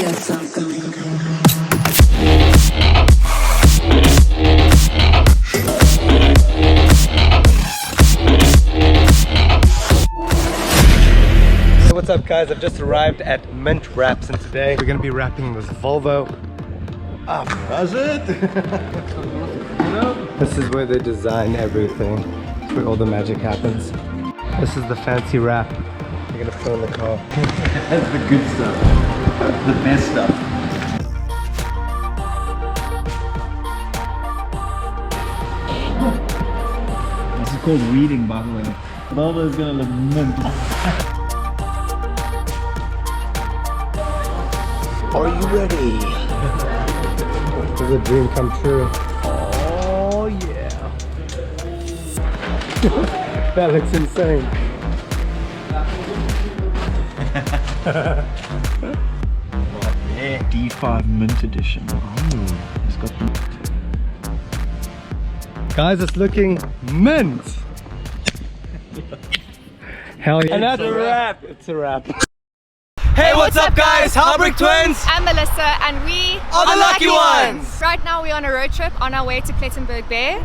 got something. What's up guys, I've just arrived at Mint Wraps and today we're gonna be wrapping this Volvo up. That's it! This is where they design everything. It's where all the magic happens. This is the fancy wrap you're gonna fill in the car. That's the good stuff. The best stuff. This is called reading, by the way. Volvo is gonna look mint. Are you ready? This is a dream come true. Oh yeah. That looks insane. Yeah. D5 mint edition. Oh, it's got the... Guys, it's looking mint. Hell yeah. And that's a wrap. It's a wrap. Hey, what's up guys? Halbrick Twins! I'm Melissa and we are the lucky ones! Right now we're on a road trip on our way to Plettenberg Bay.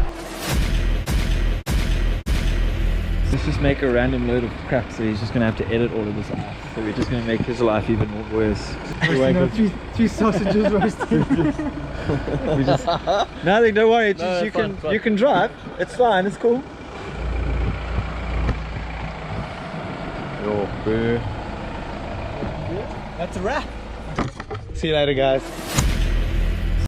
Let's just make a random load of crap, so he's just gonna have to edit all of this out. So we're just gonna make his life even worse. Three sausages roasted. Nothing, don't worry, it's No, just fun. you can drive. It's fine, it's cool. That's a wrap. See you later guys.